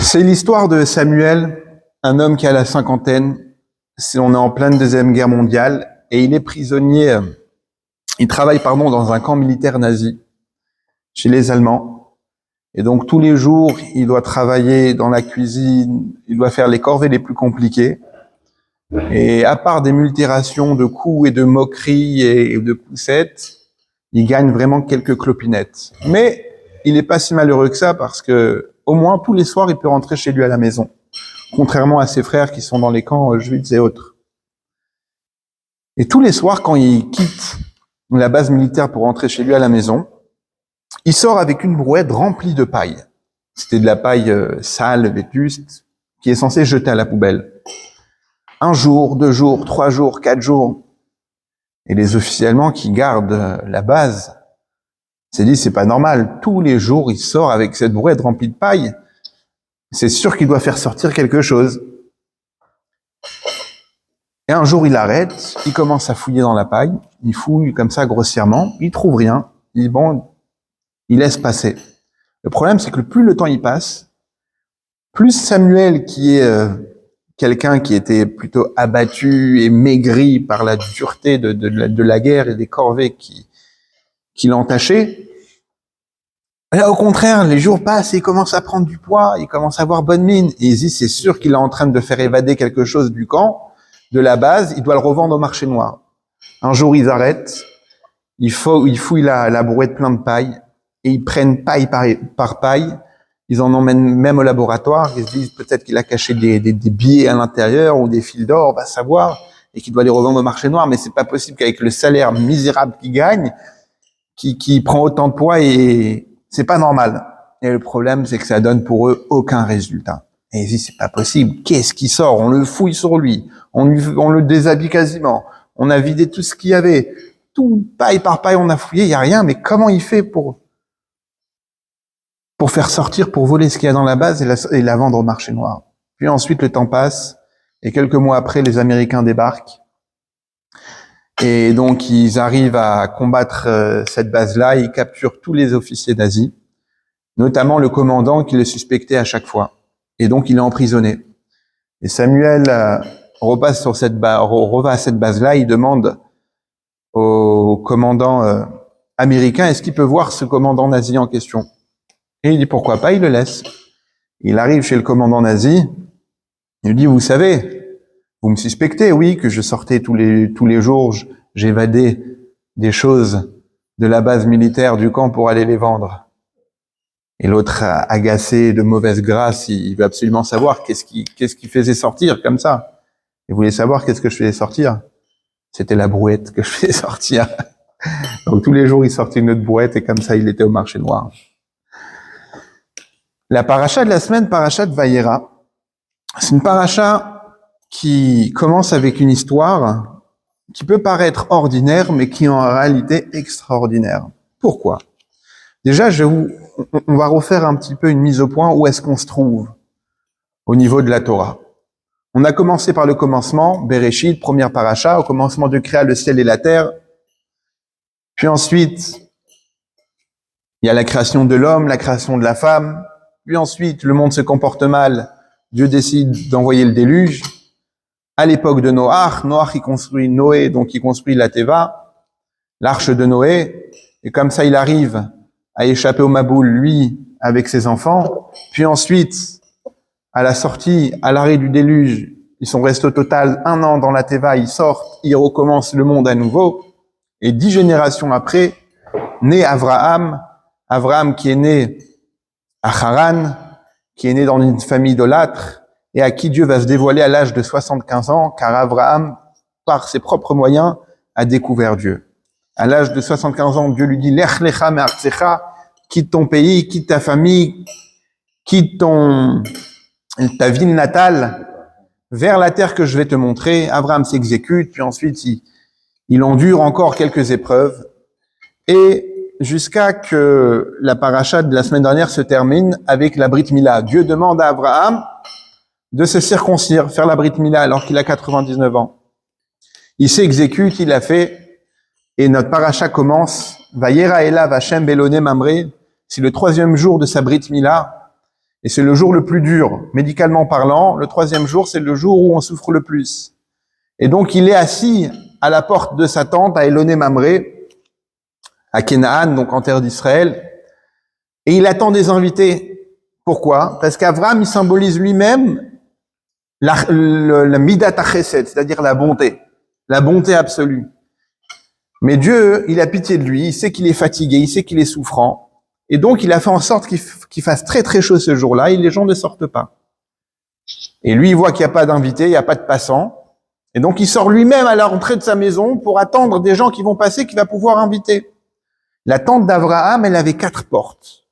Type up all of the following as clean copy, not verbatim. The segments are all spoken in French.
C'est l'histoire de Samuel, un homme qui a la cinquantaine. On est en pleine Deuxième Guerre mondiale et il est prisonnier. Il travaille, dans un camp militaire nazi chez les Allemands. Et donc tous les jours, il doit travailler dans la cuisine, il doit faire les corvées les plus compliquées. Et à part des multirations de coups et de moqueries et de poussettes, il gagne vraiment quelques clopinettes. Mais il n'est pas si malheureux que ça parce que au moins tous les soirs, il peut rentrer chez lui à la maison, contrairement à ses frères qui sont dans les camps auschwitz et autres. Et tous les soirs, quand il quitte la base militaire pour rentrer chez lui à la maison, il sort avec une brouette remplie de paille. C'était de la paille sale, vétuste, qui est censée jeter à la poubelle. 1 jour, 2 jours, 3 jours, 4 jours. Et les officiers allemands qui gardent la base s'est dit, c'est pas normal. Tous les jours, il sort avec cette brouette remplie de paille. C'est sûr qu'il doit faire sortir quelque chose. Et un jour, il arrête, il commence à fouiller dans la paille, il fouille comme ça grossièrement, il trouve rien, il dit bon, il laisse passer. Le problème, c'est que plus le temps y passe, plus Samuel, qui est quelqu'un qui était plutôt abattu et maigri par la dureté de la guerre et des corvées qui l'entachaient, là, au contraire, les jours passent et il commence à prendre du poids, il commence à avoir bonne mine, et il dit c'est sûr qu'il est en train de faire évader quelque chose du camp, de la base, il doit le revendre au marché noir. Un jour, ils arrêtent, ils fouillent la brouette pleine de paille, et ils prennent paille par paille, ils en emmènent même au laboratoire, ils se disent peut-être qu'il a caché des billets à l'intérieur, ou des fils d'or, on va savoir, et qu'il doit les revendre au marché noir, mais c'est pas possible qu'avec le salaire misérable qu'il gagne, qui prend autant de poids, et c'est pas normal. Et le problème, c'est que ça donne pour eux aucun résultat. Et ils disent, c'est pas possible. Qu'est-ce qui sort? On le fouille sur lui. On le déshabille quasiment. On a vidé tout ce qu'il y avait. Tout, paille par paille, on a fouillé, il y a rien. Mais comment il fait pour faire sortir, pour voler ce qu'il y a dans la base et la vendre au marché noir? Puis ensuite, le temps passe. Et quelques mois après, les Américains débarquent. Et donc, ils arrivent à combattre cette base-là. Ils capturent tous les officiers nazis, notamment le commandant qui le suspectait à chaque fois. Et donc, il est emprisonné. Et Samuel repasse sur reva à cette base-là. Il demande au commandant américain, est-ce qu'il peut voir ce commandant nazi en question? Et il dit, pourquoi pas, il le laisse. Il arrive chez le commandant nazi. Il lui dit, vous savez, vous me suspectez, oui, que je sortais tous les jours, j'évadais des choses de la base militaire du camp pour aller les vendre. Et l'autre, agacé de mauvaise grâce, il veut absolument savoir qu'est-ce qui faisait sortir comme ça. Il voulait savoir qu'est-ce que je faisais sortir. C'était la brouette que je faisais sortir. Donc tous les jours, il sortait une autre brouette et comme ça, il était au marché noir. La paracha de la semaine, paracha de Vayera, c'est une paracha qui commence avec une histoire qui peut paraître ordinaire, mais qui est en réalité extraordinaire. Pourquoi? Déjà, on va refaire un petit peu une mise au point où est-ce qu'on se trouve au niveau de la Torah. On a commencé par le commencement, Bereshit, première paracha, au commencement Dieu créa le ciel et la terre. Puis ensuite, il y a la création de l'homme, la création de la femme. Puis ensuite, le monde se comporte mal. Dieu décide d'envoyer le déluge. À l'époque de Noach, il construit Noé, donc il construit la Teva, l'arche de Noé. Et comme ça, il arrive à échapper au Maboul, lui, avec ses enfants. Puis ensuite, à la sortie, à l'arrêt du déluge, ils sont restés au total 1 an dans la Teva, ils sortent, ils recommencent le monde à nouveau. Et 10 générations après, naît Abraham qui est né à Haran, qui est né dans une famille idolâtre, et à qui Dieu va se dévoiler à l'âge de 75 ans, car Abraham, par ses propres moyens, a découvert Dieu. À l'âge de 75 ans, Dieu lui dit, Lech lecha me'artzecha, quitte ton pays, quitte ta famille, quitte ta ville natale, vers la terre que je vais te montrer. Abraham s'exécute, puis ensuite il endure encore quelques épreuves, et jusqu'à que la paracha de la semaine dernière se termine avec la Brit Mila. Dieu demande à Abraham de se circoncire, faire la Brit Mila alors qu'il a 99 ans. Il s'exécute, il l'a fait, et notre paracha commence, Vayera elav Hashem belone mamre, c'est le 3e jour de sa Brit Mila, Et c'est le jour le plus dur, médicalement parlant. Le 3e jour, c'est le jour où on souffre le plus. Et donc, il est assis à la porte de sa tente à Éloné Mamré, à Canaan, donc en terre d'Israël. Et il attend des invités. Pourquoi? Parce qu'Abraham, il symbolise lui-même la midat chesed, c'est-à-dire la bonté absolue. Mais Dieu, il a pitié de lui, il sait qu'il est fatigué, il sait qu'il est souffrant. Et donc, il a fait en sorte qu'il fasse très très chaud ce jour-là et les gens ne sortent pas. Et lui, il voit qu'il n'y a pas d'invités, il n'y a pas de passants. Et donc, il sort lui-même à la rentrée de sa maison pour attendre des gens qui vont passer, qu'il va pouvoir inviter. La tente d'Abraham, elle avait 4 portes.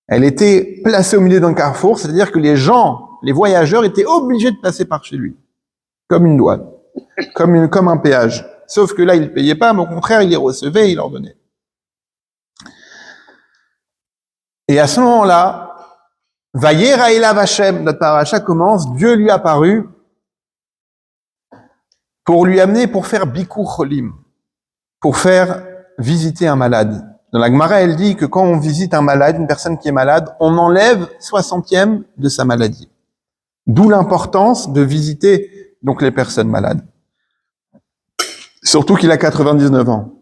Elle était placée au milieu d'un carrefour, c'est-à-dire que les gens, les voyageurs étaient obligés de passer par chez lui. Comme une douane. Comme un péage. Sauf que là, il ne payait pas, mais au contraire, il les recevait et il leur donnait. Et à ce moment-là, Vayera elav Hashem, notre paracha commence, Dieu lui apparut pour lui amener, pour faire bikur cholim, pour faire visiter un malade. Dans la Gemara, elle dit que quand on visite un malade, une personne qui est malade, on enlève 60e de sa maladie. D'où l'importance de visiter donc les personnes malades. Surtout qu'il a 99 ans.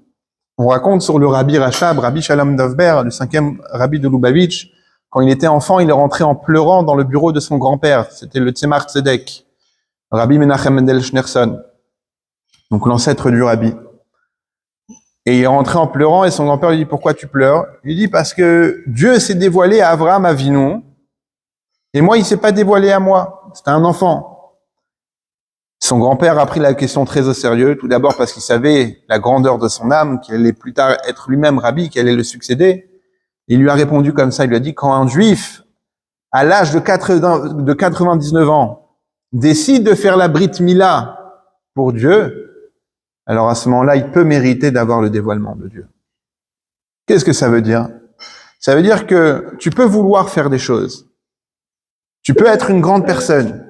On raconte sur le Rabbi Rachab, Rabbi Shalom Dovber, le 5e Rabbi de Lubavitch, quand il était enfant, il est rentré en pleurant dans le bureau de son grand-père. C'était le Tzemar Tzedek, Rabbi Menachem Mendel Schneerson, donc l'ancêtre du Rabbi. Et il est rentré en pleurant et son grand-père lui dit « Pourquoi tu pleures ?» Il dit « Parce que Dieu s'est dévoilé à Abraham Avinu et moi, il s'est pas dévoilé à moi. C'était un enfant. » Son grand-père a pris la question très au sérieux, tout d'abord parce qu'il savait la grandeur de son âme, qu'il allait plus tard être lui-même Rabbi, qu'il allait le succéder. Il lui a répondu comme ça, il lui a dit « Quand un juif, à l'âge de 99 ans, décide de faire la Brit Mila pour Dieu, alors à ce moment-là, il peut mériter d'avoir le dévoilement de Dieu. » Qu'est-ce que ça veut dire? Ça veut dire que tu peux vouloir faire des choses. Tu peux être une grande personne.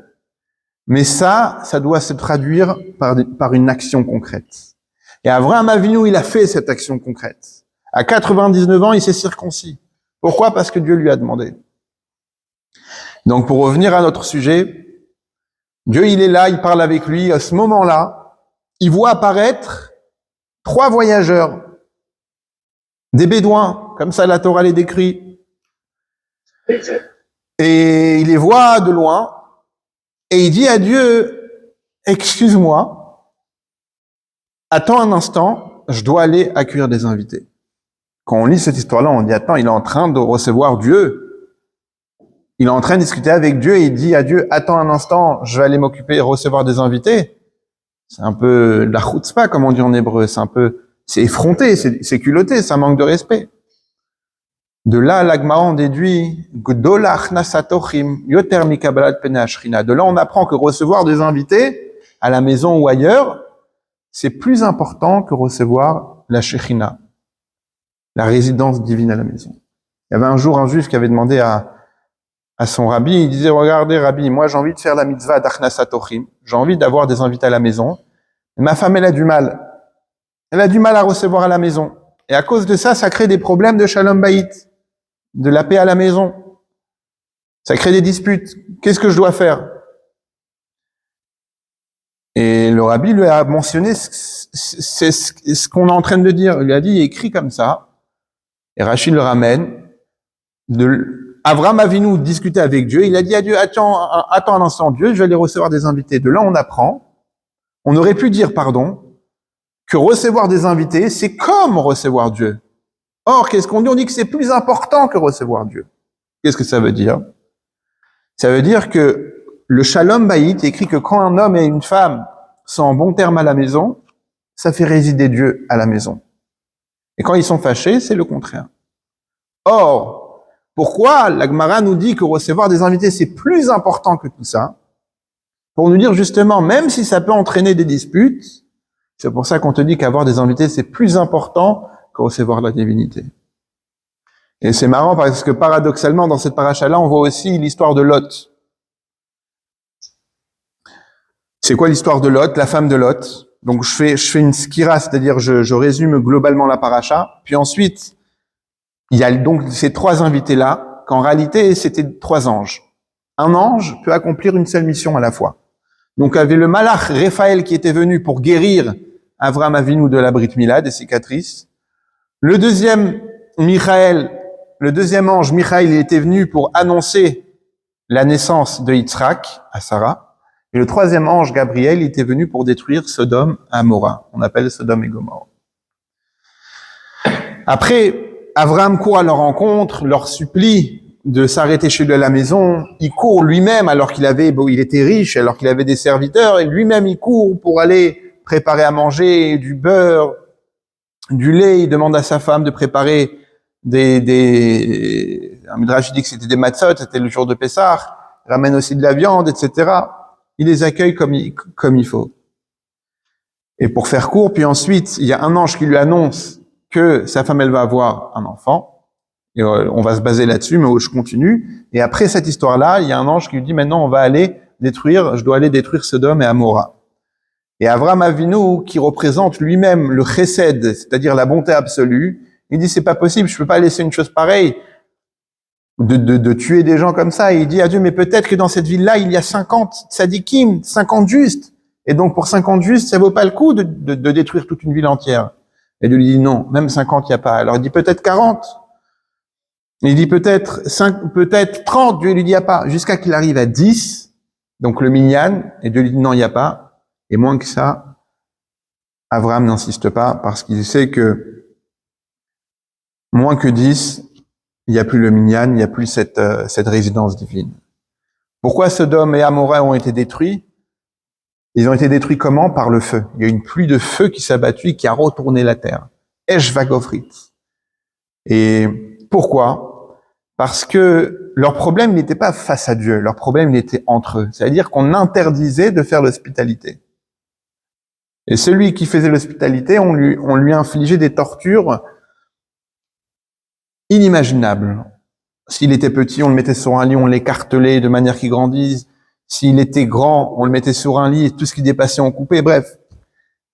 Mais ça doit se traduire par une action concrète. Et Abraham Avinu, il a fait cette action concrète. À 99 ans, il s'est circoncis. Pourquoi? Parce que Dieu lui a demandé. Donc, pour revenir à notre sujet, Dieu, il est là, il parle avec lui. À ce moment-là, il voit apparaître 3 voyageurs, des bédouins, comme ça la Torah les décrit. Et il les voit de loin. Et il dit à Dieu, excuse-moi, attends un instant, je dois aller accueillir des invités. Quand on lit cette histoire-là, on dit, attends, il est en train de recevoir Dieu. Il est en train de discuter avec Dieu et il dit à Dieu, attends un instant, je vais aller m'occuper et recevoir des invités. C'est un peu la chutzpah, comme on dit en hébreu. C'est effronté, c'est culotté, ça manque de respect. De là, l'Agmara en déduit de là, on apprend que recevoir des invités à la maison ou ailleurs, c'est plus important que recevoir la Shekhinah, la résidence divine à la maison. Il y avait un jour un juif qui avait demandé à son rabbi, il disait, regardez rabbi, moi j'ai envie de faire la mitzvah d'Achnasatochim, j'ai envie d'avoir des invités à la maison, mais ma femme elle a du mal. Elle a du mal à recevoir à la maison. Et à cause de ça, ça crée des problèmes de shalom bayit, de la paix à la maison. Ça crée des disputes. Qu'est-ce que je dois faire? Et le rabbi lui a mentionné c'est ce qu'on est en train de dire. Il lui a dit, il est écrit comme ça. Et Rachid le ramène. Abraham Avinu discutait avec Dieu. Il a dit à Dieu, attends un instant, Dieu, je vais aller recevoir des invités. De là, on apprend. On aurait pu dire, que recevoir des invités, c'est comme recevoir Dieu. Or, qu'est-ce qu'on dit? On dit que c'est plus important que recevoir Dieu. Qu'est-ce que ça veut dire? Ça veut dire que le shalom bayit écrit que quand un homme et une femme sont en bon terme à la maison, ça fait résider Dieu à la maison. Et quand ils sont fâchés, c'est le contraire. Or, pourquoi la Gemara nous dit que recevoir des invités, c'est plus important que tout ça? Pour nous dire justement, même si ça peut entraîner des disputes, c'est pour ça qu'on te dit qu'avoir des invités, c'est plus important que recevoir la divinité. Et c'est marrant parce que paradoxalement, dans cette paracha-là, on voit aussi l'histoire de Lot. C'est quoi l'histoire de Lot, la femme de Lot? Donc je fais une skira, c'est-à-dire je résume globalement la paracha. Puis ensuite, il y a donc ces 3 invités-là. qu'en réalité, c'était 3 anges. Un ange peut accomplir une seule mission à la fois. Donc, il y avait le malach Raphaël qui était venu pour guérir Avraham Avinu de la Brit Mila, des cicatrices. Le deuxième ange, Michaël, il était venu pour annoncer la naissance de Yitzhak à Sarah. Et le troisième ange, Gabriel, il était venu pour détruire Sodome et Amora. On appelle Sodome et Gomorrhe. Après, Avraham court à leur rencontre, leur supplie de s'arrêter chez lui à la maison. Il court lui-même alors il était riche, alors qu'il avait des serviteurs, et lui-même il court pour aller préparer à manger du beurre, du lait. Il demande à sa femme de préparer un midrash dit que c'était des matzot, c'était le jour de Pessah. Il ramène aussi de la viande, etc. Il les accueille comme il faut. Et pour faire court, puis ensuite, il y a un ange qui lui annonce que sa femme, elle va avoir un enfant. Et on va se baser là-dessus, mais je continue. Et après cette histoire-là, il y a un ange qui lui dit, maintenant, je dois aller détruire Sodome et Amora. Et Avraham Avinu, qui représente lui-même le chesed, c'est-à-dire la bonté absolue, il dit, c'est pas possible, je peux pas laisser une chose pareille, de tuer des gens comme ça. Et il dit à Dieu, mais peut-être que dans cette ville-là, il y a 50 tzadikim, 50 justes. Et donc, pour 50 justes, ça vaut pas le coup de détruire toute une ville entière. Et Dieu lui dit, non, même 50, il n'y a pas. Alors il dit, peut-être 40. Il dit peut-être 30, Dieu lui dit il n'y a pas, jusqu'à qu'il arrive à 10, donc le minyan, et Dieu lui dit non, il n'y a pas, et moins que ça, Avraham n'insiste pas, parce qu'il sait que moins que 10, il n'y a plus le minyan, il n'y a plus cette résidence divine. Pourquoi Sodome et Amora ont été détruits? Ils ont été détruits comment? Par le feu. Il y a une pluie de feu qui s'est abattue et qui a retourné la terre. Esh vagofrit. Et pourquoi? Parce que leur problème n'était pas face à Dieu, leur problème il était entre eux. C'est-à-dire qu'on interdisait de faire l'hospitalité. Et celui qui faisait l'hospitalité, on lui infligeait des tortures inimaginables. S'il était petit, on le mettait sur un lit, on l'écartelait de manière qu'il grandisse. S'il était grand, on le mettait sur un lit et tout ce qui dépassait, on coupait. Bref.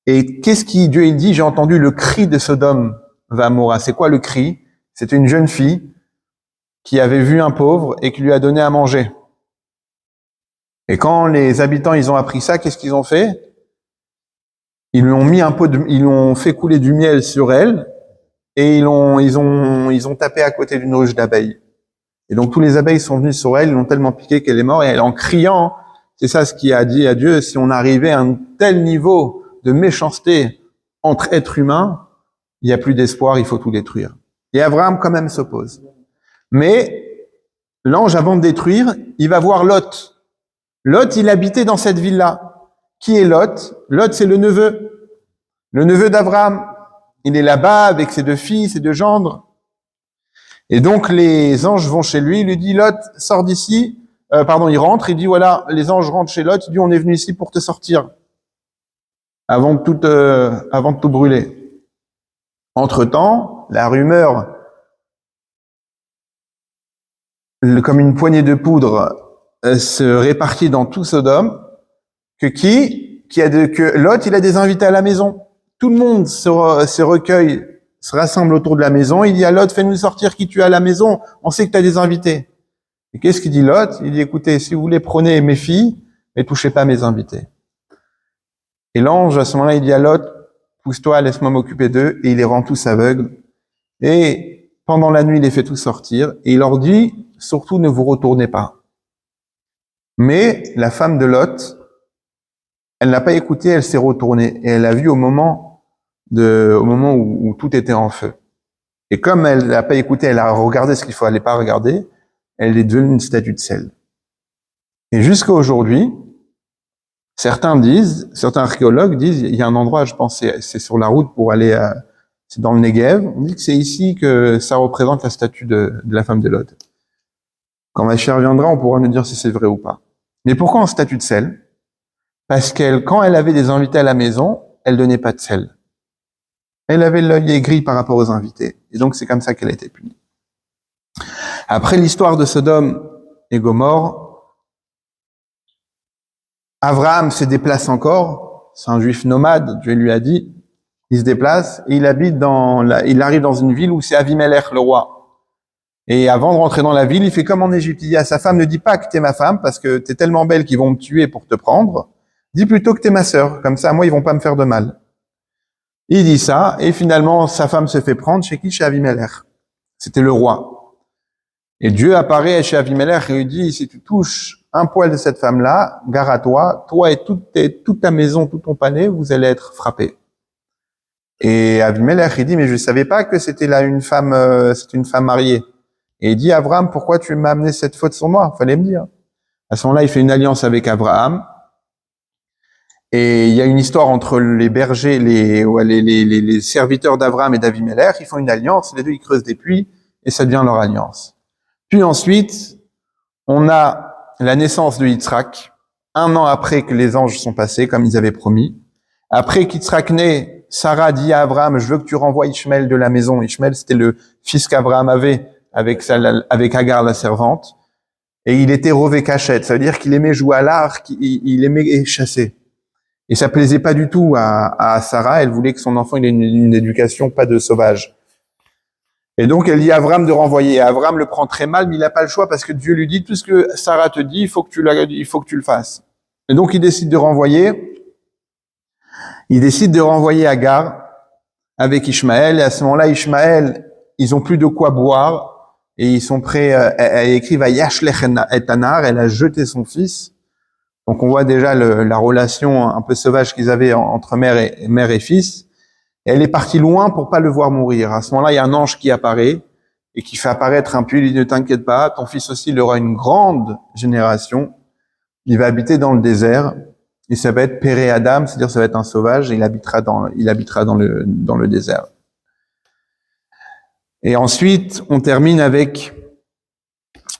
Et Dieu il dit, j'ai entendu le cri de Sodome va Amora. C'est quoi le cri? C'était une jeune fille qui avait vu un pauvre et qui lui a donné à manger. Et quand les habitants ils ont appris ça, qu'est-ce qu'ils ont fait? Ils lui ont mis ils ont fait couler du miel sur elle et ils ont tapé à côté d'une ruche d'abeilles. Et donc tous les abeilles sont venues sur elle, ils l'ont tellement piqué qu'elle est morte et elle en criant, c'est ça ce qui a dit à Dieu, si on arrivait à un tel niveau de méchanceté entre êtres humains, il n'y a plus d'espoir, il faut tout détruire. Et Abraham quand même s'oppose. Mais l'ange, avant de détruire, il va voir Lot. Lot, il habitait dans cette ville-là. Qui est Lot? Lot, c'est le neveu d'Abraham. Il est là-bas avec ses 2 filles, ses 2 gendres. Et donc, les anges vont chez lui, il lui dit, Lot, sors d'ici. Il rentre, il dit, voilà, les anges rentrent chez Lot, il dit, on est venu ici pour te sortir. Avant de tout brûler. Entre-temps, la rumeur comme une poignée de poudre se répartit dans tout Sodome, que Lot, il a des invités à la maison. Tout le monde se recueille, se rassemble autour de la maison. Il dit à Lot, fais-nous sortir qui tu as à la maison. On sait que tu as des invités. Et qu'est-ce qu'il dit Lot? Il dit, écoutez, si vous voulez, prenez mes filles, mais touchez pas mes invités. Et l'ange, à ce moment-là, il dit à Lot, pousse-toi, laisse-moi m'occuper d'eux. Et il les rend tous aveugles. Et pendant la nuit, il les fait tous sortir. Et il leur dit, surtout ne vous retournez pas. Mais la femme de Lot, elle n'a pas écouté, elle s'est retournée. Et elle a vu au moment où tout était en feu. Et comme elle n'a pas écouté, elle a regardé ce qu'il fallait pas regarder, elle est devenue une statue de sel. Et jusqu'à aujourd'hui, certains archéologues disent, il y a un endroit, je pense, c'est sur la route pour aller c'est dans le Negev, on dit que c'est ici que ça représente la statue de la femme de Lot. Quand Mashiach viendra, on pourra nous dire si c'est vrai ou pas. Mais pourquoi en statue de sel? Parce quand elle avait des invités à la maison, elle donnait pas de sel. Elle avait l'œil aigri par rapport aux invités. Et donc c'est comme ça qu'elle a été punie. Après l'histoire de Sodome et Gomorrhe, Abraham se déplace encore. C'est un juif nomade, Dieu lui a dit. Il se déplace et il arrive dans une ville où c'est Avimelech, le roi. Et avant de rentrer dans la ville, il fait comme en Égypte. Il dit à sa femme, ne dis pas que t'es ma femme parce que t'es tellement belle qu'ils vont me tuer pour te prendre. Dis plutôt que t'es ma sœur. Comme ça, moi, ils vont pas me faire de mal. Il dit ça, et finalement, sa femme se fait prendre chez qui? Chez Avimelech. C'était le roi. Et Dieu apparaît chez Avimelech et lui dit, si tu touches un poil de cette femme-là, gare à toi, toi et toute ta maison, tout ton palais, vous allez être frappés. Et Avimelech, il dit, mais je savais pas que c'était là c'était une femme mariée. Et il dit, Abraham, pourquoi tu m'as amené cette faute sur moi? Fallait me dire. À ce moment-là, il fait une alliance avec Abraham. Et il y a une histoire entre les bergers, les serviteurs d'Abraham et d'Avimelech. Ils font une alliance, les deux, ils creusent des puits, et ça devient leur alliance. Puis ensuite, on a la naissance de Yitzhak, 1 an après que les anges sont passés, comme ils avaient promis. Après qu'Yitzhak naît, Sarah dit à Abraham, je veux que tu renvoies Ishmaël de la maison. Ishmaël, c'était le fils qu'Abraham avait avec Agar, la servante. Et il était rové cachette. Ça veut dire qu'il aimait jouer à l'arc, il aimait chasser. Et ça plaisait pas du tout à Sarah. Elle voulait que son enfant ait une éducation pas de sauvage. Et donc, elle dit à Abraham de renvoyer. Et Abraham le prend très mal, mais il n'a pas le choix parce que Dieu lui dit, tout ce que Sarah te dit, il faut que tu le fasses. Et donc, il décide de renvoyer. Il décide de renvoyer Agar avec Ishmaël. Et à ce moment-là, Ishmaël, ils ont plus de quoi boire. Et ils sont prêts, elle écrit, va yashlech et anar, elle a jeté son fils. Donc, on voit déjà la relation un peu sauvage qu'ils avaient entre mère et fils. Et elle est partie loin pour pas le voir mourir. À ce moment-là, il y a un ange qui apparaît et qui fait apparaître un puits. Il dit, ne t'inquiète pas, ton fils aussi, il aura une grande génération. Il va habiter dans le désert. Et ça va être Péré Adam, c'est-à-dire ça va être un sauvage. Et il habitera dans le désert. Et ensuite, on termine avec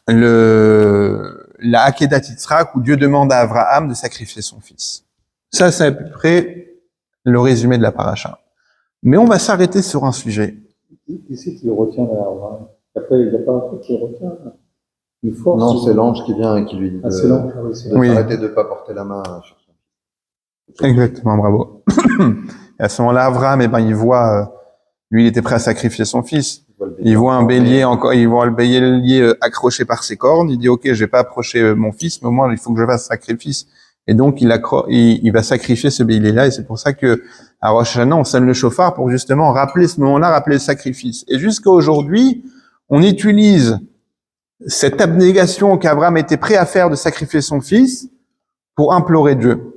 la Akedat Yitzhak, où Dieu demande à Abraham de sacrifier son fils. Ça, c'est à peu près le résumé de la paracha. Mais on va s'arrêter sur un sujet. Ici, tu le retiens là. Après, il n'y a pas un truc qui le retient. Une force. Non, c'est l'ange qui vient et qui lui dit c'est l'ange. de s'arrêter de ne pas porter la main sur son fils. Exactement, bravo. Et à ce moment-là, Abraham, il voit, lui, il était prêt à sacrifier son fils. Il voit un bélier encore, il voit le bélier accroché par ses cornes. Il dit, OK, je vais pas approcher mon fils, mais au moins, il faut que je fasse sacrifice. Et donc, il va sacrifier ce bélier-là. Et c'est pour ça que, à Rosh Hashanah, on sonne le chauffard pour justement rappeler ce moment-là, rappeler le sacrifice. Et jusqu'à aujourd'hui, on utilise cette abnégation qu'Abraham était prêt à faire de sacrifier son fils pour implorer Dieu.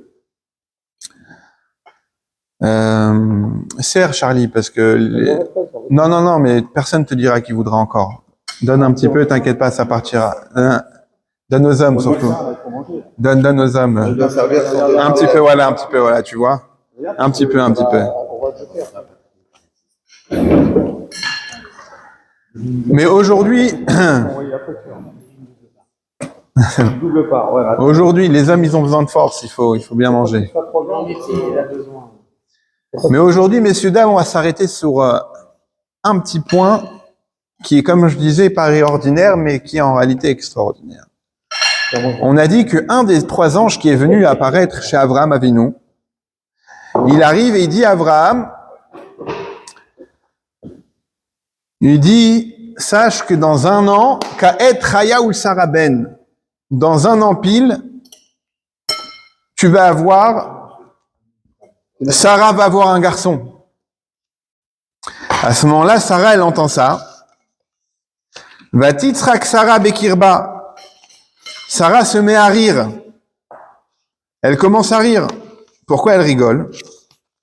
Serre, Charlie, parce que... Non, mais personne te dira qui voudra encore. Donne un petit peu, t'inquiète pas, ça partira. Donne aux hommes, surtout. Donne aux hommes. Un petit peu, voilà, tu vois. Un petit peu. Mais aujourd'hui, aujourd'hui, les hommes, ils ont besoin de force, il faut bien manger. Mais aujourd'hui, messieurs, dames, on va s'arrêter sur un petit point qui est, comme je disais, pas ordinaire, mais qui est en réalité extraordinaire. On a dit qu'un des 3 anges qui est venu apparaître chez Abraham Avinu, il arrive et il dit à Abraham, il dit, sache que dans 1 an, ka'et chaya ul saraben, dans 1 an pile, tu vas avoir, Sarah va avoir un garçon. À ce moment-là, Sarah, elle entend ça. Va titzrak Sarah bekirba. Sarah se met à rire. Elle commence à rire. Pourquoi elle rigole?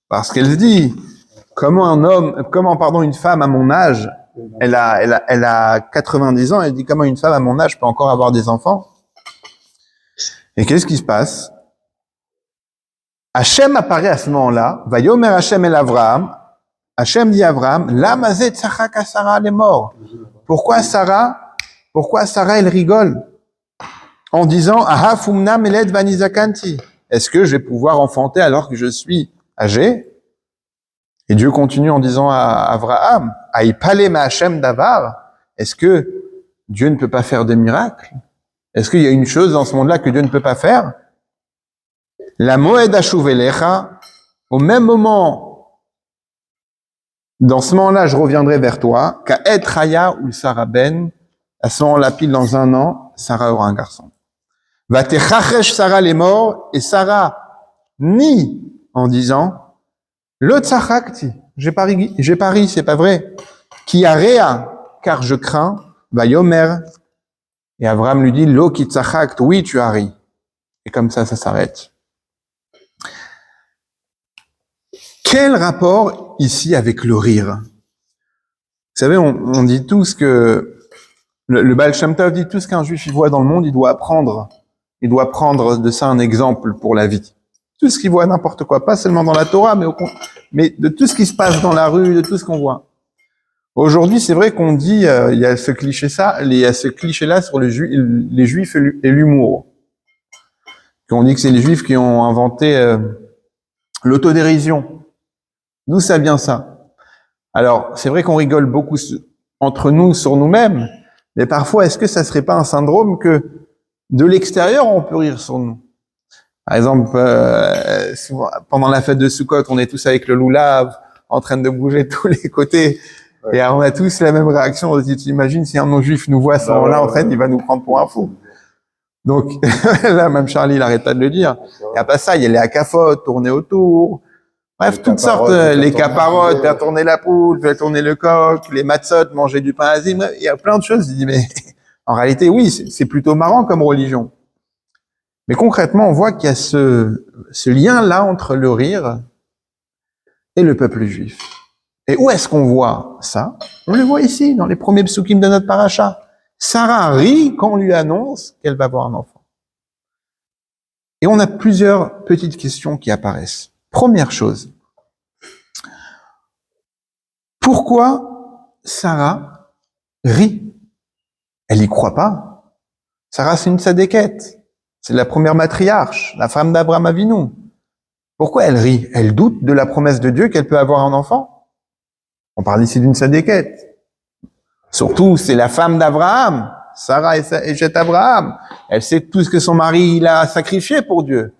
Parce qu'elle se dit, comment une femme à mon âge, elle a 90 ans, elle dit comment une femme à mon âge peut encore avoir des enfants? Et qu'est-ce qui se passe? Hachem apparaît à ce moment-là, va yomer Hachem el Avraham. Hachem dit à Abraham, lama zé tzachak Sarah, elle est morte. Pourquoi Sarah, elle rigole? En disant, aha fumna meled vanizakanti. Est-ce que je vais pouvoir enfanter alors que je suis âgé? Et Dieu continue en disant à Abraham, aïpale ma Hachem davar. Est-ce que Dieu ne peut pas faire des miracles? Est-ce qu'il y a une chose dans ce monde-là que Dieu ne peut pas faire? La moed ashuvelecha, au même moment, dans ce moment-là, je reviendrai vers toi, ka'et chaya ul saraben, À ce moment-là, pile dans 1 an, Sarah aura un garçon. Va techachesh Sarah les morts, et Sarah nie en disant, le tzachakti, j'ai pari, c'est pas vrai. Qui a réa, car je crains, va yomer. Et Abraham lui dit, lo ki tzachakt, oui, tu as ri. Et comme ça s'arrête. Quel rapport ici avec le rire? Vous savez, on dit tous que, le Baal Shem Tov dit tout ce qu'un juif y voit dans le monde, il doit prendre de ça un exemple pour la vie. Tout ce qu'il voit, n'importe quoi, pas seulement dans la Torah, mais de tout ce qui se passe dans la rue, de tout ce qu'on voit. Aujourd'hui, c'est vrai qu'on dit, il y a ce cliché-là sur les juifs et l'humour. On dit que c'est les juifs qui ont inventé l'autodérision. D'où ça vient ça? Alors, c'est vrai qu'on rigole beaucoup entre nous sur nous-mêmes, mais parfois, est-ce que ça serait pas un syndrome que de l'extérieur, on peut rire sur nous? Par exemple, souvent, pendant la fête de Sukkot, on est tous avec le loulav, en train de bouger de tous les côtés, ouais. Et on a tous la même réaction. On se dit, tu imagines si un non-juif nous voit à ce moment-là en train, il va nous prendre pour un fou. Donc, là, même Charlie, il arrête pas de le dire. Il n'y a pas ça, il y a les akafotes, tourner autour. Bref, toutes sortes, les caparottes, faire tourner la poule, faire tourner le coq, les matzot, manger du pain azim. Il y a plein de choses. Je dis, mais en réalité, oui, c'est plutôt marrant comme religion. Mais concrètement, on voit qu'il y a ce lien-là entre le rire et le peuple juif. Et où est-ce qu'on voit ça? On le voit ici, dans les premiers psukim de notre paracha. Sarah rit quand on lui annonce qu'elle va avoir un enfant. Et on a plusieurs petites questions qui apparaissent. Première chose. Pourquoi Sarah rit? Elle y croit pas. Sarah, c'est une tzadékette. C'est la première matriarche, la femme d'Abraham Avinu. Pourquoi elle rit? Elle doute de la promesse de Dieu qu'elle peut avoir un enfant. On parle ici d'une tzadékette. Surtout, c'est la femme d'Abraham. Sarah est chez Abraham. Elle sait tout ce que son mari il a sacrifié pour Dieu.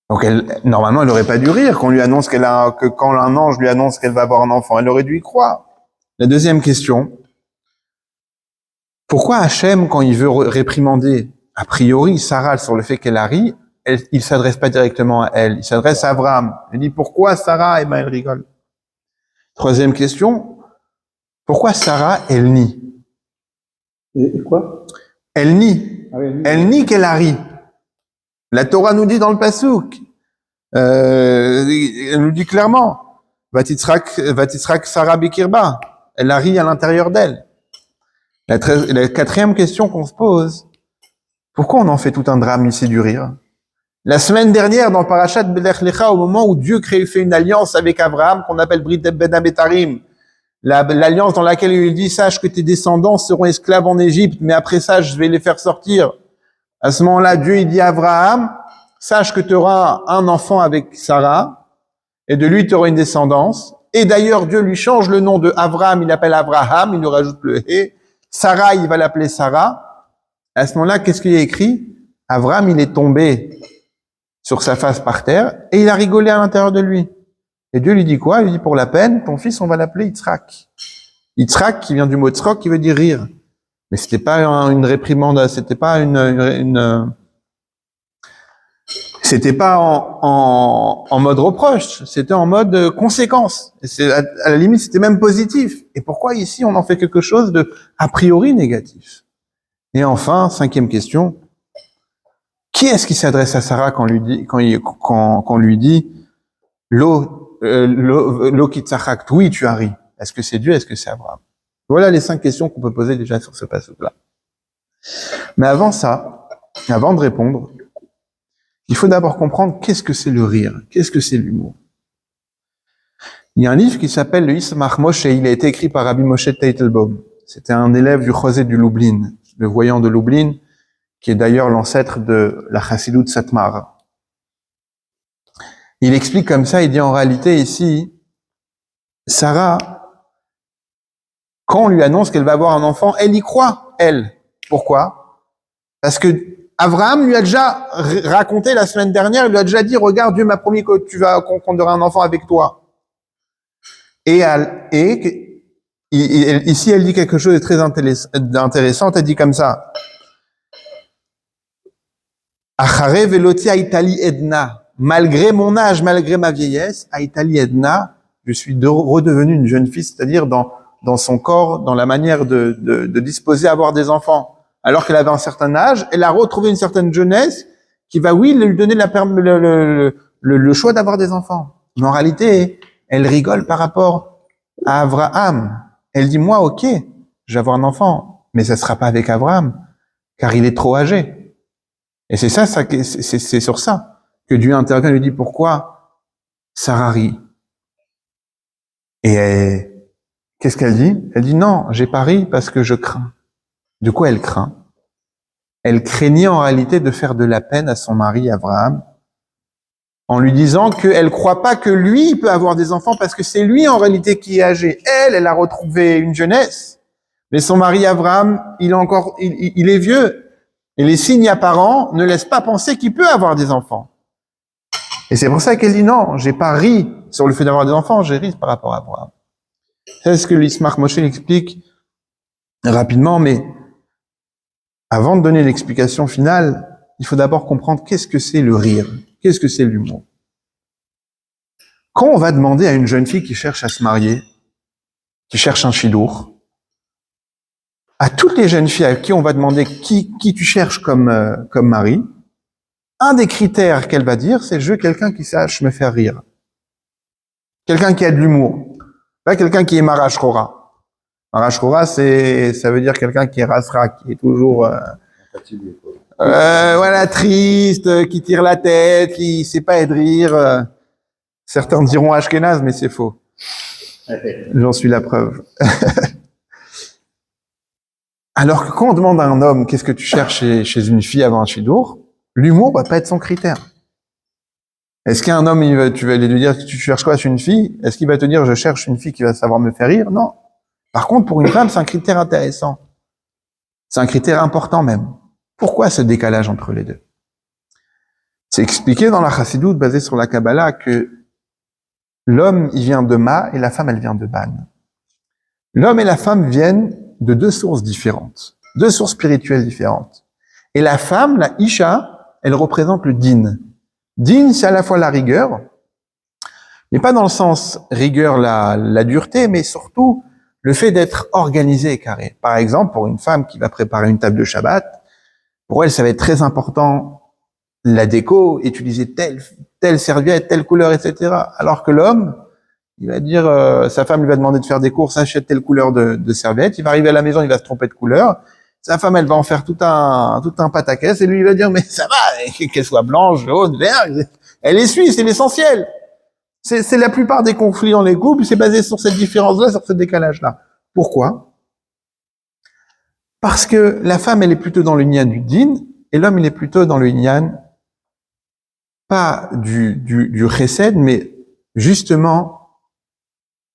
Donc, normalement, elle n'aurait pas dû rire quand quand un ange lui annonce qu'elle va avoir un enfant. Elle aurait dû y croire. La deuxième question. Pourquoi Hachem, quand il veut réprimander, a priori, Sarah sur le fait qu'elle a ri, il s'adresse pas directement à elle. Il s'adresse à Abraham. Il dit, pourquoi Sarah? Et ben, elle rigole. Troisième question. Pourquoi Sarah, elle nie? Et quoi? Elle nie. Ah oui, elle nie qu'elle a ri. La Torah nous dit dans le Passouk, elle nous dit clairement, Vatitzrak Sarah Bikirba. Elle a ri à l'intérieur d'elle. La quatrième question qu'on se pose, pourquoi on en fait tout un drame ici du rire? La semaine dernière, dans le Parashat Belech Lecha, au moment où Dieu fait une alliance avec Abraham, qu'on appelle Brit Ben Abetarim, l'alliance dans laquelle il lui dit, sache que tes descendants seront esclaves en Égypte, mais après ça, je vais les faire sortir. À ce moment-là, Dieu, il dit à Abraham, sache que tu auras un enfant avec Sarah, et de lui, tu auras une descendance. Et d'ailleurs, Dieu lui change le nom de Abraham, il l'appelle Abraham, il lui rajoute le « et ». Sarah, il va l'appeler Sarah. À ce moment-là, qu'est-ce qu'il y a écrit? Abraham, il est tombé sur sa face par terre, et il a rigolé à l'intérieur de lui. Et Dieu lui dit quoi? Il lui dit, pour la peine, ton fils, on va l'appeler Yitzhak. Yitzhak, qui vient du mot tzrok, qui veut dire rire. Mais c'était pas une réprimande, c'était pas c'était pas en mode reproche, c'était en mode conséquence. Et c'est, à la limite, c'était même positif. Et pourquoi ici, on en fait quelque chose de, a priori, négatif? Et enfin, cinquième question. Qui est-ce qui s'adresse à Sarah quand lui dit, Lo kitzachakt, oui, tu as ri. Est-ce que c'est Dieu? Est-ce que c'est Abraham? Voilà les 5 questions qu'on peut poser déjà sur ce passage-là. Mais avant ça, avant de répondre, il faut d'abord comprendre qu'est-ce que c'est le rire, qu'est-ce que c'est l'humour. Il y a un livre qui s'appelle le Ismach Moshe, et il a été écrit par Rabbi Moshe Teitelbaum. C'était un élève du Chosé du Lublin, le voyant de Lublin, qui est d'ailleurs l'ancêtre de la Chassidut Satmar. Il explique comme ça, il dit en réalité ici, Sarah, quand on lui annonce qu'elle va avoir un enfant, elle y croit, elle. Pourquoi? Parce que Abraham lui a déjà raconté la semaine dernière, il lui a déjà dit, regarde, Dieu m'a promis qu'on aura un enfant avec toi. Et ici, elle dit quelque chose de très intéressant. Elle dit comme ça. Achare veloti aitali edna. Malgré mon âge, malgré ma vieillesse, aitali edna, je suis redevenue une jeune fille, c'est-à-dire dans son corps, dans la manière de disposer à avoir des enfants. Alors qu'elle avait un certain âge, elle a retrouvé une certaine jeunesse qui va, oui, lui donner le choix d'avoir des enfants. Mais en réalité, elle rigole par rapport à Abraham. Elle dit, moi, ok, je vais avoir un enfant, mais ça sera pas avec Abraham, car il est trop âgé. Et c'est c'est sur ça que Dieu intervient et lui dit, pourquoi Sarah rit? Et qu'est-ce qu'elle dit? Elle dit, non, j'ai pas ri parce que je crains. De quoi elle craint? Elle craignait en réalité de faire de la peine à son mari Abraham, en lui disant qu'elle croit pas que lui peut avoir des enfants parce que c'est lui en réalité qui est âgé. Elle a retrouvé une jeunesse, mais son mari Abraham, il est vieux. Et les signes apparents ne laissent pas penser qu'il peut avoir des enfants. Et c'est pour ça qu'elle dit non, j'ai pas ri sur le fait d'avoir des enfants, j'ai ri par rapport à Abraham. C'est ce que l'Ismach Moshe explique rapidement, mais avant de donner l'explication finale, il faut d'abord comprendre qu'est-ce que c'est le rire, qu'est-ce que c'est l'humour. Quand on va demander à une jeune fille qui cherche à se marier, qui cherche un chidour, à toutes les jeunes filles à qui on va demander qui tu cherches comme mari, un des critères qu'elle va dire, c'est je veux quelqu'un qui sache me faire rire. Quelqu'un qui a de l'humour. Pas quelqu'un qui est Marash Rora. Marash Rora, ça veut dire quelqu'un qui est rasra, qui est toujours, voilà, triste, qui tire la tête, qui sait pas être rire. Certains diront Ashkenaz, mais c'est faux. J'en suis la preuve. Alors que quand on demande à un homme qu'est-ce que tu cherches chez une fille avant un chidour, l'humour va pas être son critère. Est-ce qu'un homme, tu vas lui dire tu cherches quoi chez une fille? Est-ce qu'il va te dire je cherche une fille qui va savoir me faire rire? Non. Par contre, pour une femme, c'est un critère intéressant. C'est un critère important même. Pourquoi ce décalage entre les deux? C'est expliqué dans la Chassidoute basée sur la Kabbalah que l'homme, il vient de Ma et la femme, elle vient de Ban. L'homme et la femme viennent de deux sources différentes, deux sources spirituelles différentes. Et la femme, la Isha, elle représente le din. Din, c'est à la fois la rigueur, mais pas dans le sens rigueur, la dureté, mais surtout le fait d'être organisé et carré. Par exemple, pour une femme qui va préparer une table de Shabbat, pour elle, ça va être très important la déco, utiliser telle serviette, telle couleur, etc. Alors que l'homme, il va dire, sa femme lui va demander de faire des courses, achète telle couleur de serviette, il va arriver à la maison, il va se tromper de couleur, sa femme, elle va en faire tout un pataquès, et lui, il va dire, mais ça va, qu'elle soit blanche, jaune, vert, elle essuie, c'est l'essentiel. C'est la plupart des conflits dans les couples, c'est basé sur cette différence-là, sur ce décalage-là. Pourquoi? Parce que la femme, elle est plutôt dans le nyan du din, et l'homme, il est plutôt dans le nyan, pas du chesed, mais justement,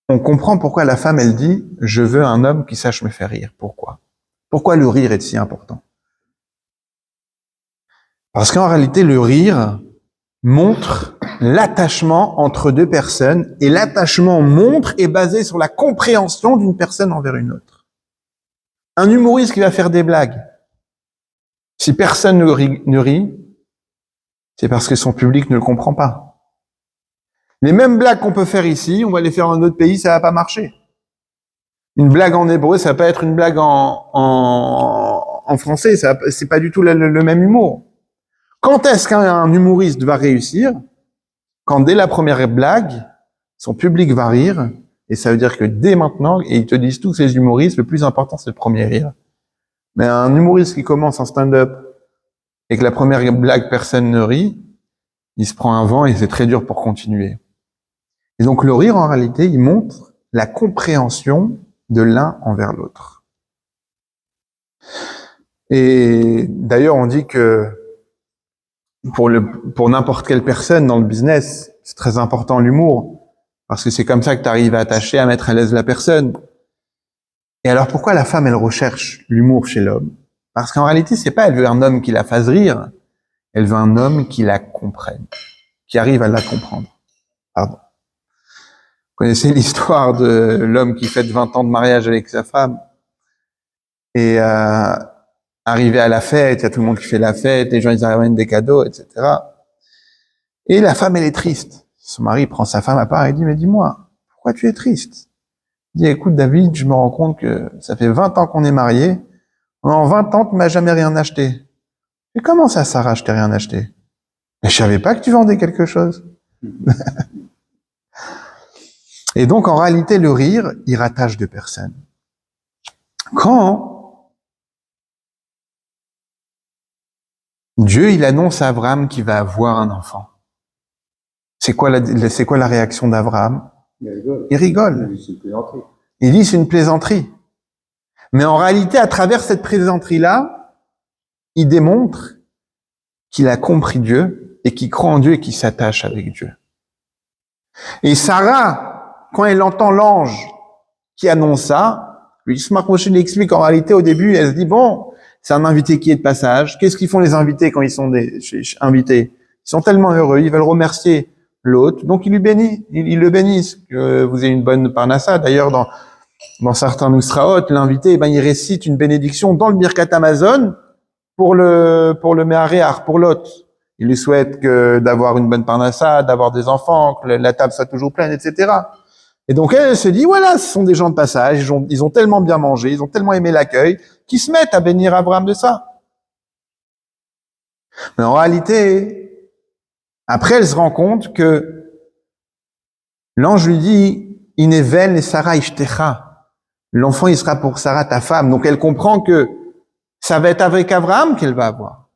on comprend pourquoi la femme, elle dit « Je veux un homme qui sache me faire rire ». Pourquoi? Pourquoi le rire est si important? Parce qu'en réalité, le rire montre l'attachement entre deux personnes, et l'attachement est basé sur la compréhension d'une personne envers une autre. Un humoriste qui va faire des blagues, si personne ne rit, c'est parce que son public ne le comprend pas. Les mêmes blagues qu'on peut faire ici, on va les faire dans un autre pays, ça va pas marcher. Une blague en hébreu, ça va pas être une blague en français, c'est pas du tout le même humour. Quand est-ce qu'un humoriste va réussir? Quand dès la première blague, son public va rire, et ça veut dire que dès maintenant, et ils te disent tous ces humoristes, le plus important c'est le premier rire. Mais un humoriste qui commence en stand-up, et que la première blague, personne ne rit, il se prend un vent et c'est très dur pour continuer. Et donc le rire, en réalité, il montre la compréhension de l'un envers l'autre. Et d'ailleurs, on dit que pour n'importe quelle personne dans le business, c'est très important l'humour, parce que c'est comme ça que tu arrives à attacher, à mettre à l'aise la personne. Et alors pourquoi la femme, elle recherche l'humour chez l'homme? Parce qu'en réalité, c'est pas elle veut un homme qui la fasse rire, elle veut un homme qui la comprenne, qui arrive à la comprendre. Pardon. connaissez l'histoire de l'homme qui fête 20 ans de mariage avec sa femme et arrivé à la fête, il y a tout le monde qui fait la fête, les gens ils ramènent des cadeaux, etc. Et la femme elle est triste. Son mari prend sa femme à part et dit mais dis-moi, pourquoi tu es triste? Il dit écoute David, je me rends compte que ça fait 20 ans qu'on est mariés, en 20 ans tu m'as jamais rien acheté. Et comment ça Sarah, je t'ai rien acheté? Mais je savais pas que tu vendais quelque chose. Et donc, en réalité, le rire, il rattache deux personnes. Quand Dieu, il annonce à Abraham qu'il va avoir un enfant, c'est quoi la réaction d'Abraham? Il rigole. Il rigole. C'est une plaisanterie. Il dit, c'est une plaisanterie. Mais en réalité, à travers cette plaisanterie-là, il démontre qu'il a compris Dieu et qu'il croit en Dieu et qu'il s'attache avec Dieu. Et Sarah, quand elle entend l'ange qui annonce ça, Yismach Moshe l'explique en réalité au début, elle se dit bon, c'est un invité qui est de passage. Qu'est-ce qu'ils font les invités quand ils sont invités? Ils sont tellement heureux, ils veulent remercier l'hôte, donc ils lui bénissent, ils le bénissent, que vous ayez une bonne parnassa. D'ailleurs, dans certains Nusraot, l'invité, il récite une bénédiction dans le Birkat Amazon pour le Meharéar, pour l'hôte. Il lui souhaite d'avoir une bonne parnassa, d'avoir des enfants, que la table soit toujours pleine, etc. Et donc elle se dit, voilà, ce sont des gens de passage, ils ont tellement bien mangé, ils ont tellement aimé l'accueil, qu'ils se mettent à bénir Abraham de ça. Mais en réalité, après elle se rend compte que l'ange lui dit, Inevel et Sarah ishtecha. L'enfant, il sera pour Sarah, ta femme. Donc elle comprend que ça va être avec Abraham qu'elle va avoir.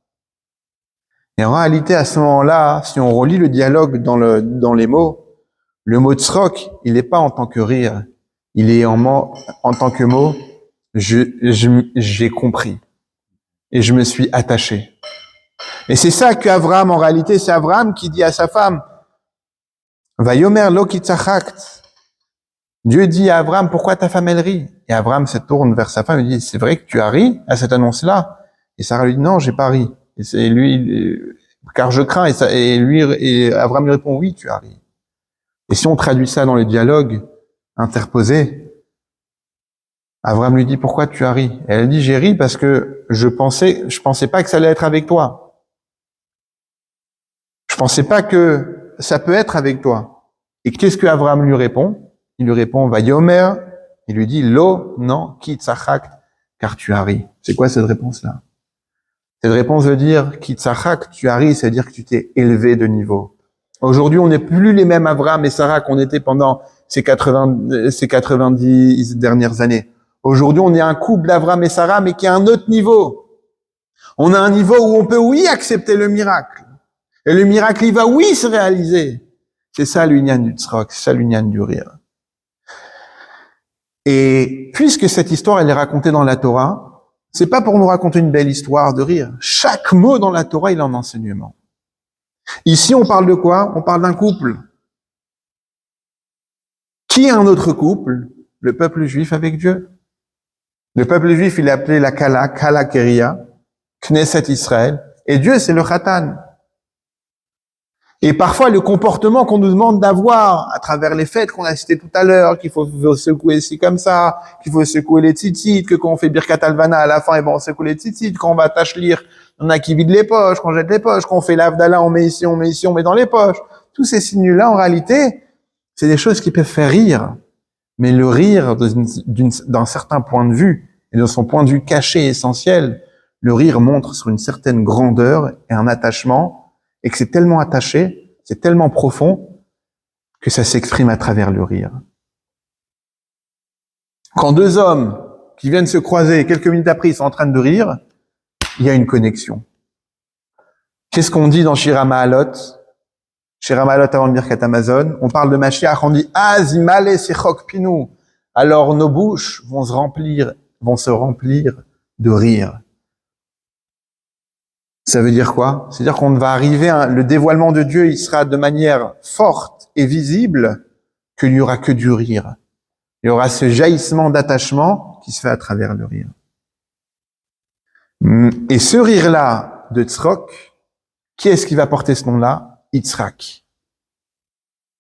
Et en réalité, à ce moment-là, si on relit le dialogue dans les mots, le mot tzrok, il n'est pas en tant que rire, il est en tant que mot, j'ai compris. Et je me suis attaché. Et c'est ça qu'Abraham, en réalité, c'est Abraham qui dit à sa femme, Vayomer lo kitzachakt. Dieu dit à Abraham, pourquoi ta femme elle rit? Et Abraham se tourne vers sa femme et dit, c'est vrai que tu as ri à cette annonce-là? Et Sarah lui dit, non, j'ai pas ri. Et c'est lui, car je crains. Et Abraham lui répond, oui, tu as ri. Et si on traduit ça dans le dialogue interposé, Abraham lui dit, pourquoi tu as ri? Et elle dit, j'ai ri parce que je pensais pas que ça allait être avec toi. Je pensais pas que ça peut être avec toi. Et qu'est-ce que Abraham lui répond? Il lui répond, Vayomer. Il lui dit, lo, non, ki tzachak, car tu as ri. C'est quoi cette réponse-là? Cette réponse veut dire, ki tzachak, tu as ri, c'est-à-dire que tu t'es élevé de niveau. Aujourd'hui, on n'est plus les mêmes Abraham et Sarah qu'on était pendant ces 90 dernières années. Aujourd'hui, on est un couple d'Abraham et Sarah, mais qui est à un autre niveau. On a un niveau où on peut, oui, accepter le miracle. Et le miracle, il va, oui, se réaliser. C'est ça l'union du tzrok, c'est ça l'union du rire. Et puisque cette histoire, elle est racontée dans la Torah, c'est pas pour nous raconter une belle histoire de rire. Chaque mot dans la Torah, il est en enseignement. Ici, on parle de quoi? On parle d'un couple. Qui est un autre couple? Le peuple juif avec Dieu. Le peuple juif, il est appelé la Kala Keria, Knesset Israël. Et Dieu, c'est le Khatan. Et parfois, le comportement qu'on nous demande d'avoir à travers les fêtes qu'on a citées tout à l'heure, qu'il faut secouer ci comme ça, qu'il faut secouer les tzitzit, que quand on fait Birkat Alvana, à la fin, on secoue les tzitzit, quand on va tachlir, il y en a qui vident les poches, qu'on jette les poches, quand on fait l'Avdallah, on met ici, on met dans les poches. Tous ces signes-là, en réalité, c'est des choses qui peuvent faire rire. Mais le rire, d'un certain point de vue, et de son point de vue caché et essentiel, le rire montre sur une certaine grandeur et un attachement, et que c'est tellement attaché, c'est tellement profond, que ça s'exprime à travers le rire. Quand deux hommes qui viennent se croiser, quelques minutes après, ils sont en train de rire, il y a une connexion. Qu'est-ce qu'on dit dans Shira Ma'alot? Shira Ma'alot avant le Birkat Amazon, on parle de Mashiach, on dit « Azimale sechok pinu ». Alors nos bouches vont se remplir de rire. Ça veut dire quoi? C'est-à-dire qu'on va arriver le dévoilement de Dieu, il sera de manière forte et visible qu'il n'y aura que du rire. Il y aura ce jaillissement d'attachement qui se fait à travers le rire. Et ce rire-là de Tzrok, qui est-ce qui va porter ce nom-là? Yitzhak.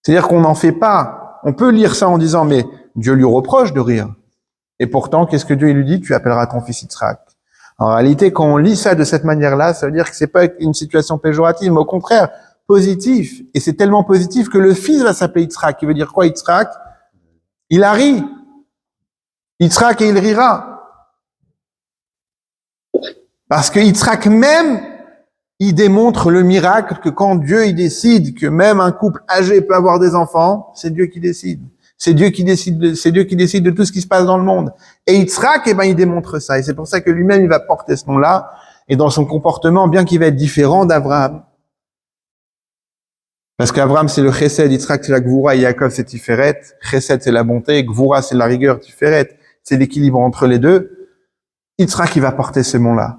C'est-à-dire qu'on n'en fait pas on peut lire ça en disant, mais Dieu lui reproche de rire. Et pourtant, qu'est-ce que Dieu lui dit? Tu appelleras ton fils Yitzhak. En réalité, quand on lit ça de cette manière-là, ça veut dire que c'est pas une situation péjorative, mais au contraire, positif. Et c'est tellement positif que le fils va s'appeler Yitzhak. Qui veut dire quoi, Yitzhak? Il a ri. Yitzhak et il rira. Parce que Yitzhak même, il démontre le miracle que quand Dieu il décide que même un couple âgé peut avoir des enfants, c'est Dieu qui décide. C'est Dieu qui décide de tout ce qui se passe dans le monde. Et Yitzhak, il démontre ça. Et c'est pour ça que lui-même, il va porter ce nom-là. Et dans son comportement, bien qu'il va être différent d'Abraham. Parce qu'Abraham, c'est le chesed, Yitzhak, c'est la gvoura, et Yaakov, c'est tiferet. Chesed, c'est la bonté, gvoura, c'est la rigueur, tiferet. C'est l'équilibre entre les deux. Yitzhak, il va porter ce nom-là.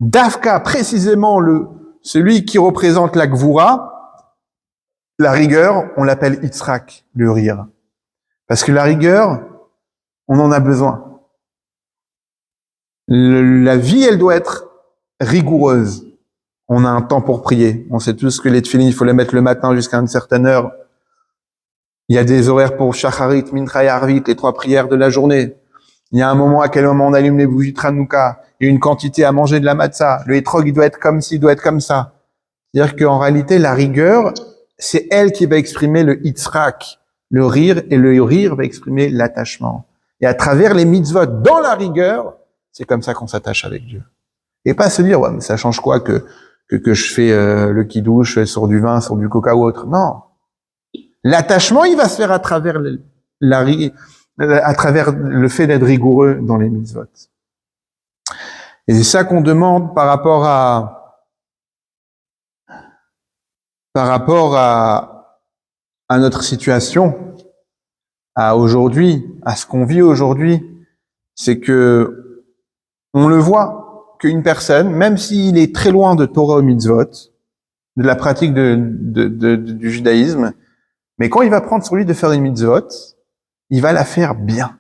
Dafka, précisément celui qui représente la gvoura, la rigueur, on l'appelle Yitzhak, le rire. Parce que la rigueur, on en a besoin. La vie, elle doit être rigoureuse. On a un temps pour prier. On sait tous que les tefilines, il faut les mettre le matin jusqu'à une certaine heure. Il y a des horaires pour shacharit, mincha et arvit, les 3 prières de la journée. Il y a un moment à quel moment on allume les bougies Tranouka. Il y a une quantité à manger de la matzah. Le hétrog, il doit être comme ci, il doit être comme ça. C'est-à-dire qu'en réalité, la rigueur, c'est elle qui va exprimer le Yitzhak, le rire, et le rire va exprimer l'attachement. Et à travers les mitzvot, dans la rigueur, c'est comme ça qu'on s'attache avec Dieu. Et pas se dire, ouais, mais ça change quoi que je fais le kidouche sur du vin, sur du coca ou autre. Non. L'attachement, il va se faire à travers à travers le fait d'être rigoureux dans les mitzvot. Et c'est ça qu'on demande par rapport à notre situation, à aujourd'hui, à ce qu'on vit aujourd'hui, c'est que on le voit qu'une personne, même s'il est très loin de Torah ou mitzvot, de la pratique du judaïsme, mais quand il va prendre sur lui de faire une mitzvot, il va la faire bien.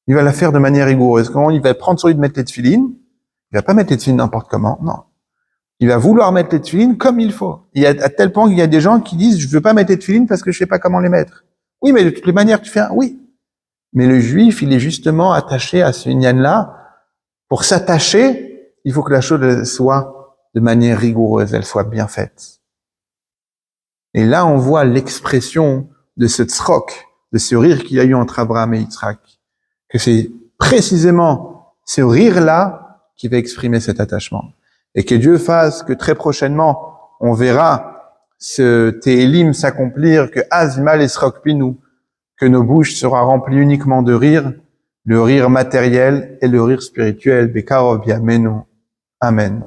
Il va la faire de manière rigoureuse. Quand il va prendre sur lui de mettre les tefilines, il va pas mettre les tefilines n'importe comment, non. Il va vouloir mettre les tefilines comme il faut. Il y a à tel point qu'il y a des gens qui disent, je veux pas mettre les tefilines parce que je sais pas comment les mettre. Oui, mais de toutes les manières, tu fais un oui. Mais le juif, il est justement attaché à ce inyan-là. Pour s'attacher, il faut que la chose soit de manière rigoureuse, elle soit bien faite. Et là, on voit l'expression de ce tzrok, de ce rire qu'il y a eu entre Abraham et Yitzhak. Que c'est précisément ce rire-là qui va exprimer cet attachement. Et que Dieu fasse que très prochainement, on verra ce Télim s'accomplir, que Azmal et Srok Pinu, que nos bouches sera remplies uniquement de rire, le rire matériel et le rire spirituel. Bekarov Yamenu. Amen.